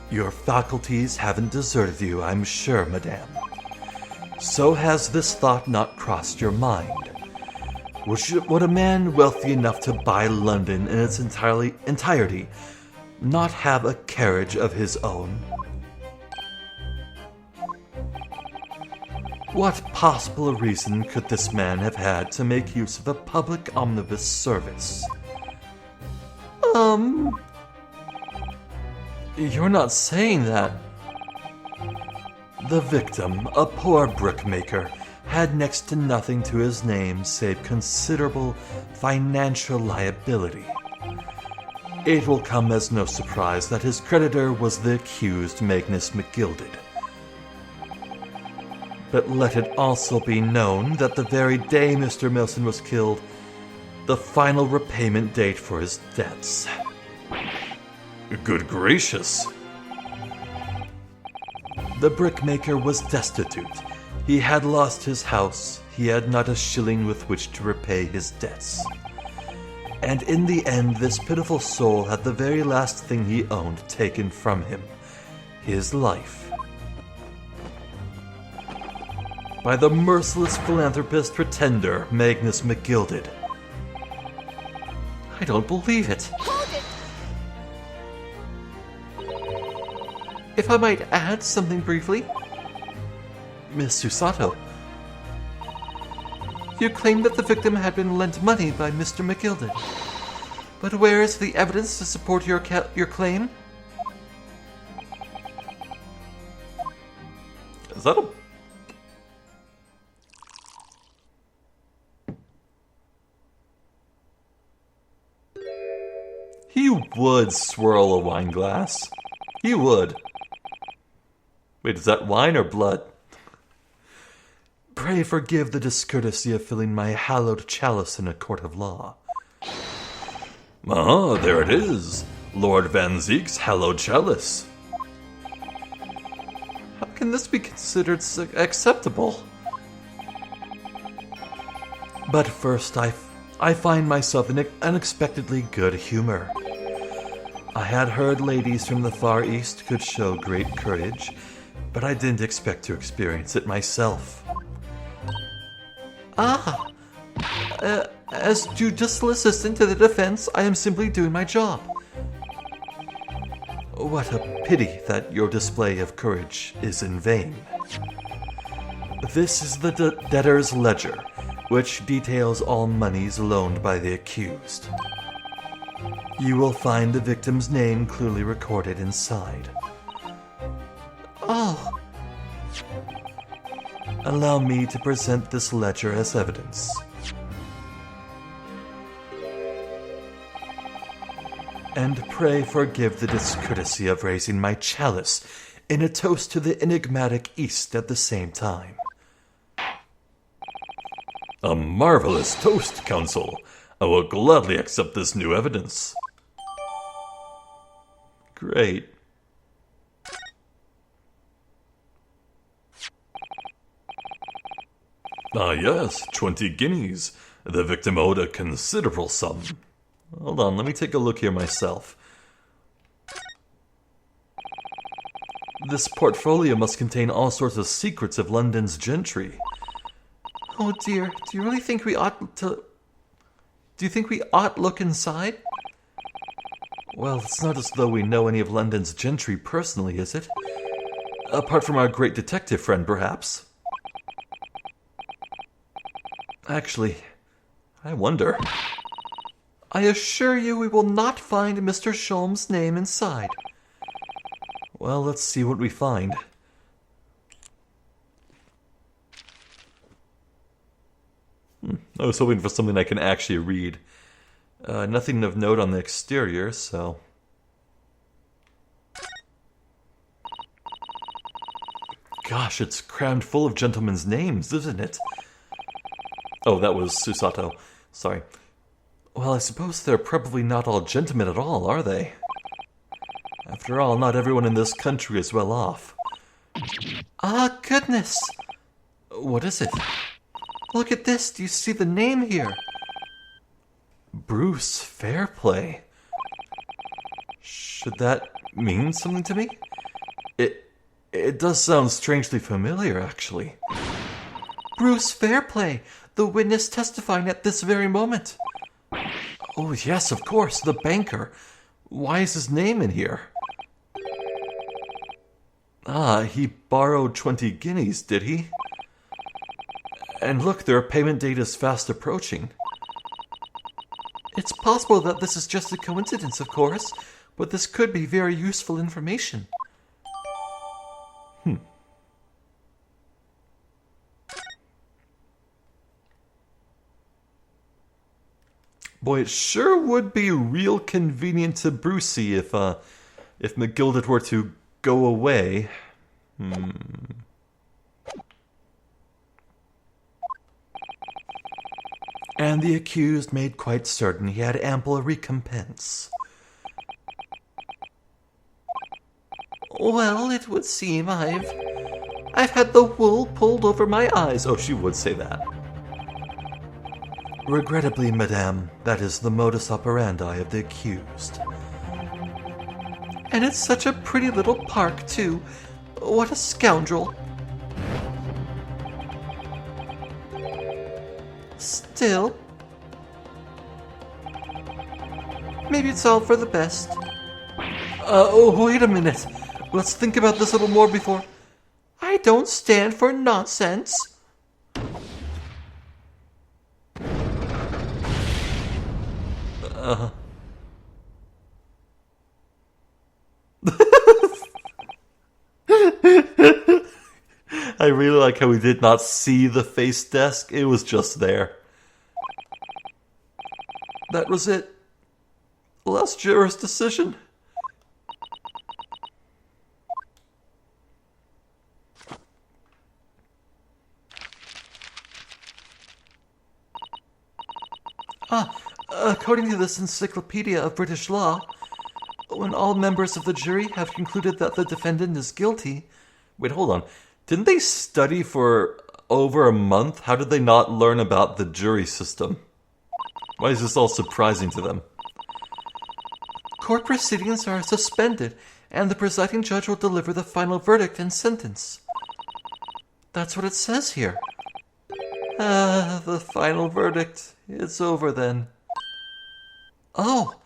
Your faculties haven't deserted you, I'm sure, madame. So has this thought not crossed your mind? Would a man wealthy enough to buy London in its entirety not have a carriage of his own? What possible reason could this man have had to make use of a public omnibus service? You're not saying that. The victim, a poor brickmaker, had next to nothing to his name save considerable financial liability. It will come as no surprise that his creditor was the accused Magnus McGilded. But let it also be known that the very day Mr. Milson was killed, the final repayment date for his debts. Good gracious. The brickmaker was destitute. He had lost his house. He had not a shilling with which to repay his debts. And in the end, this pitiful soul had the very last thing he owned taken from him, his life. By the merciless philanthropist pretender, Magnus McGilded. I don't believe it. Hold it! If I might add something briefly, Miss Susato, you claim that the victim had been lent money by Mr. McGilded. But where is the evidence to support your claim? Is that a... He would swirl a wine glass. He would. Wait, is that wine or blood? Pray forgive the discourtesy of filling my hallowed chalice in a court of law. Ah, there it is. Lord Van Zeek's hallowed chalice. How can this be considered acceptable? But first, I find myself in unexpectedly good humor. I had heard ladies from the Far East could show great courage, but I didn't expect to experience it myself. As judicial assistant to the defense, I am simply doing my job. What a pity that your display of courage is in vain. This is the debtor's ledger, which details all monies loaned by the accused. You will find the victim's name clearly recorded inside. Oh. Allow me to present this ledger as evidence. And pray forgive the discourtesy of raising my chalice in a toast to the enigmatic East at the same time. A marvelous toast, Counsel. I will gladly accept this new evidence. Great. Ah yes, 20 guineas. The victim owed a considerable sum. Hold on, let me take a look here myself. This portfolio must contain all sorts of secrets of London's gentry. Oh dear, do you really think we ought to... Do you think we ought look inside? Well, it's not as though we know any of London's gentry personally, is it? Apart from our great detective friend, perhaps. Actually, I wonder. I assure you we will not find Mr. Sholm's name inside. Well, let's see what we find. I was hoping for something I can actually read. Nothing of note on the exterior, so... Gosh, it's crammed full of gentlemen's names, isn't it? Oh, that was Susato. Sorry. Well, I suppose they're probably not all gentlemen at all, are they? After all, not everyone in this country is well off. Ah, goodness! What is it? Look at this! Do you see the name here? Bruce Fairplay. Should that mean something to me? It does sound strangely familiar, actually. Bruce Fairplay, the witness testifying at this very moment. Oh, yes, of course, the banker. Why is his name in here? Ah, he borrowed 20 guineas, did he? And look, their payment date is fast approaching. It's possible that this is just a coincidence, of course, but this could be very useful information. Boy, it sure would be real convenient to Brucey if McGilded were to go away. And the accused made quite certain he had ample recompense. Well, it would seem I've had the wool pulled over my eyes. Oh, she would say that. Regrettably, madame, that is the modus operandi of the accused. And it's such a pretty little park, too. What a scoundrel. Still, maybe it's all for the best. Oh, wait a minute. Let's think about this a little more before... I don't stand for nonsense. I really like how we did not see the face desk. It was just there. That was it. Last juror's decision. According to this Encyclopedia of British Law, when all members of the jury have concluded that the defendant is guilty... Wait, hold on. Didn't they study for over a month? How did they not learn about the jury system? Why is this all surprising to them? Court proceedings are suspended, and the presiding judge will deliver the final verdict and sentence. That's what it says here. The final verdict. It's over then. Oh!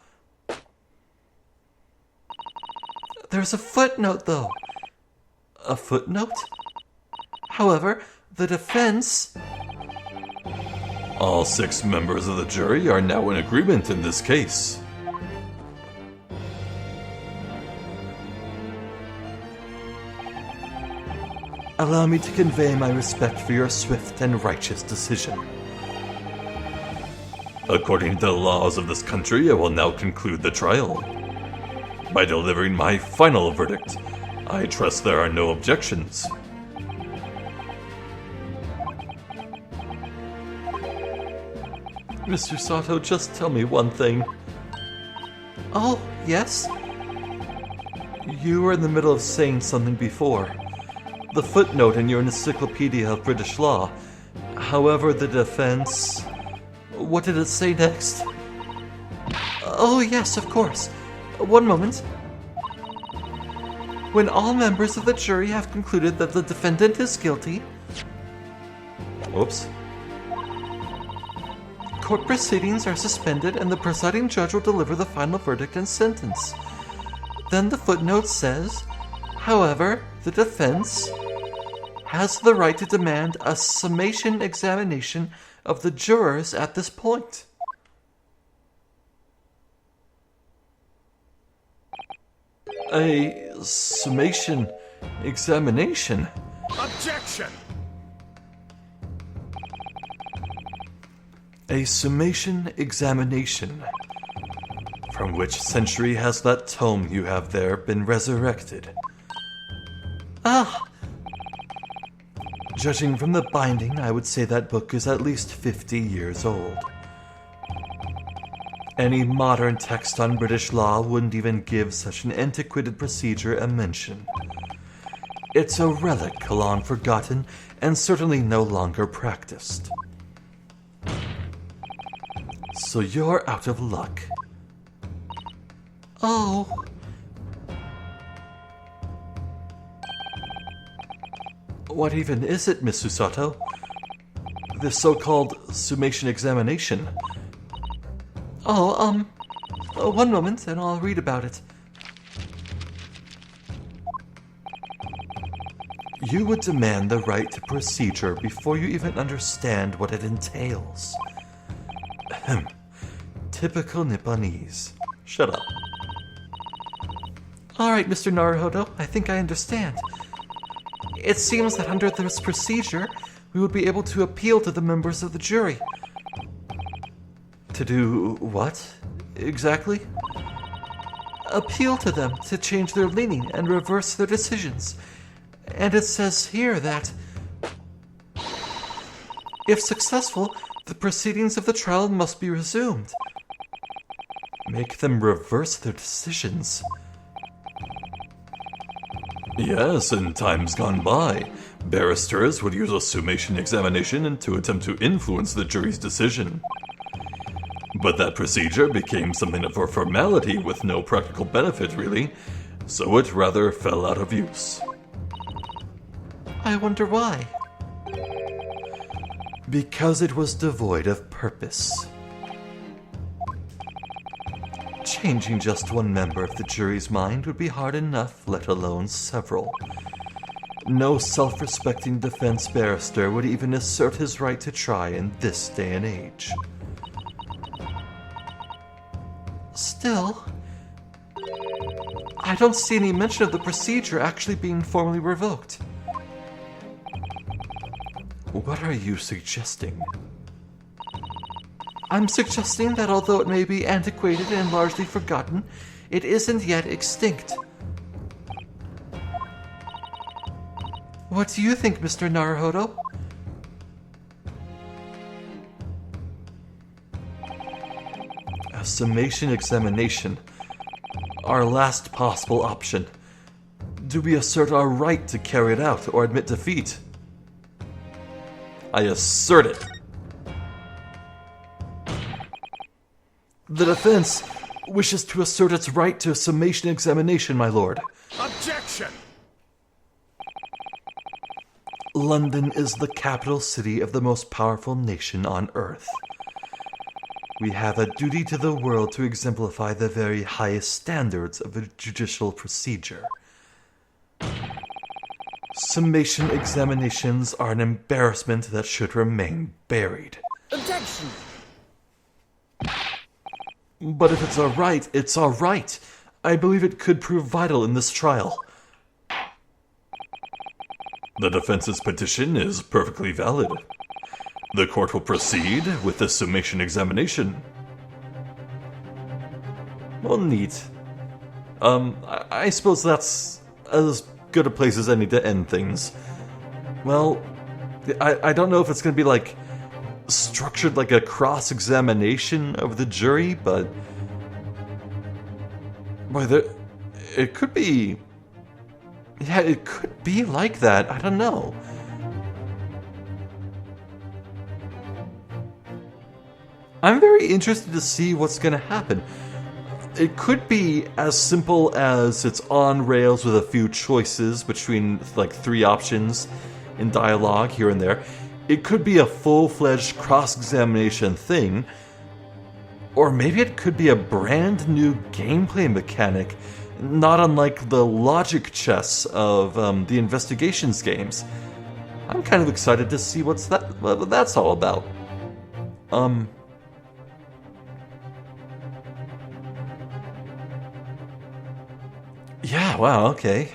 There's a footnote, though. A footnote? However, the defense... All 6 members of the jury are now in agreement in this case. Allow me to convey my respect for your swift and righteous decision. According to the laws of this country, I will now conclude the trial. By delivering my final verdict, I trust there are no objections. Mr. Sato, just tell me one thing. Oh, yes? You were in the middle of saying something before. The footnote in your Encyclopedia of British Law. However, the defense... What did it say next? Oh, yes, of course. One moment. When all members of the jury have concluded that the defendant is guilty... Oops. Court proceedings are suspended and the presiding judge will deliver the final verdict and sentence. Then the footnote says, however, the defense has the right to demand a summation examination of the jurors at this point. A summation examination? Objection! A summation examination. From which century has that tome you have there been resurrected? Ah! Judging from the binding, I would say that book is at least 50 years old. Any modern text on British law wouldn't even give such an antiquated procedure a mention. It's a relic long forgotten and certainly no longer practiced. So you're out of luck. Oh. What even is it, Miss Susato? This so-called summation examination? Oh, One moment, and I'll read about it. You would demand the right to procedure before you even understand what it entails. Ahem. Typical Nipponese. Shut up. Alright, Mr. Naruhodo, I think I understand. It seems that under this procedure, we would be able to appeal to the members of the jury. To do what, exactly? Appeal to them to change their leaning and reverse their decisions. And it says here that, if successful, the proceedings of the trial must be resumed. Make them reverse their decisions. Yes, in times gone by, barristers would use a summation examination to attempt to influence the jury's decision. But that procedure became something of a formality with no practical benefit, really, so it rather fell out of use. I wonder why. Because it was devoid of purpose. Changing just one member of the jury's mind would be hard enough, let alone several. No self-respecting defense barrister would even assert his right to try in this day and age. Still, I don't see any mention of the procedure actually being formally revoked. What are you suggesting? I'm suggesting that although it may be antiquated and largely forgotten, it isn't yet extinct. What do you think, Mr. Naruhodo? A summation examination. Our last possible option. Do we assert our right to carry it out or admit defeat? I assert it. The defense wishes to assert its right to a summation examination, my lord. Objection! London is the capital city of the most powerful nation on earth. We have a duty to the world to exemplify the very highest standards of a judicial procedure. Summation examinations are an embarrassment that should remain buried. Objection! But if it's all right, it's all right. I believe it could prove vital in this trial. The defense's petition is perfectly valid. The court will proceed with the summation examination. Well, neat. I suppose that's as good a place as any to end things. Well, I don't know if it's going to be like structured like a cross-examination of the jury, but boy, it could be. Yeah, it could be like that. I don't know. I'm very interested to see what's going to happen. It could be as simple as it's on rails with a few choices between like 3 options in dialogue here and there. It could be a full-fledged cross-examination thing. Or maybe it could be a brand new gameplay mechanic, not unlike the logic chess of the investigations games. I'm kind of excited to see what that's all about. Yeah, wow, okay.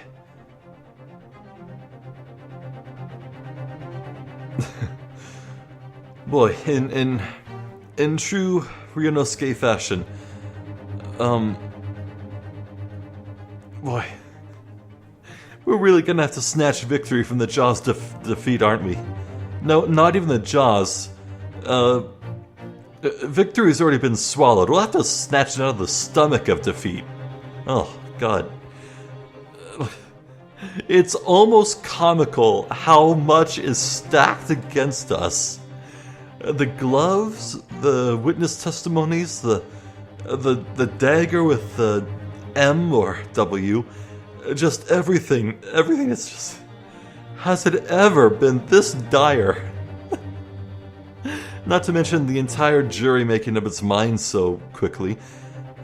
Boy, in true Ryunosuke fashion, boy, we're really gonna have to snatch victory from the Jaws defeat, aren't we? No, not even the Jaws. Victory's already been swallowed. We'll have to snatch it out of the stomach of defeat. Oh, God. It's almost comical how much is stacked against us. The gloves, the witness testimonies, the dagger with the M or W, just everything is just... Has it ever been this dire? Not to mention the entire jury making up its mind so quickly.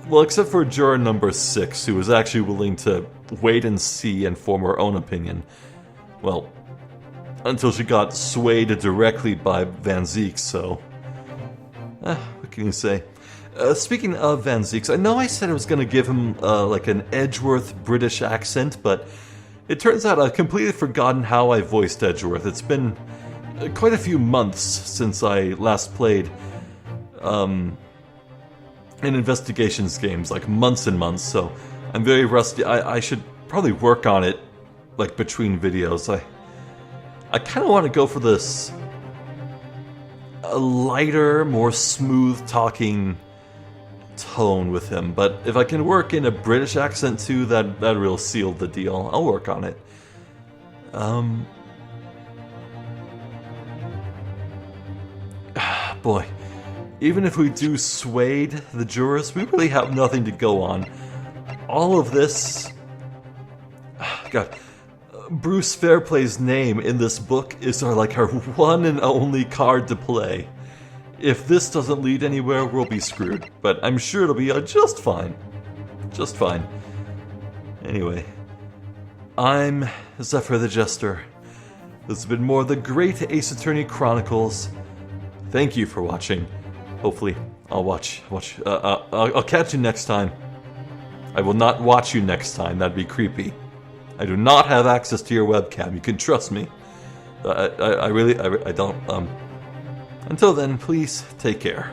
Well, except for juror number 6, who was actually willing to wait and see and form her own opinion. Well, until she got swayed directly by Van Zieks, so... what can you say? Speaking of Van Zieks, I know I said I was going to give him, like an Edgeworth British accent, but it turns out I've completely forgotten how I voiced Edgeworth. It's been quite a few months since I last played, in investigations games, like months and months, so I'm very rusty. I should probably work on it, like, between videos. I kind of want to go for this a lighter, more smooth-talking tone with him, but if I can work in a British accent too, that will seal the deal. I'll work on it. Boy, even if we do swayed the jurors, we really have nothing to go on. All of this... God, Bruce Fairplay's name in this book is our one and only card to play. If this doesn't lead anywhere, we'll be screwed, but I'm sure it'll be just fine. Just fine. Anyway, I'm Zephyr the Jester. This has been more of the Great Ace Attorney Chronicles. Thank you for watching. Hopefully, I'll I'll catch you next time. I will not watch you next time, that'd be creepy. I do not have access to your webcam, you can trust me. I don't, Until then, please take care.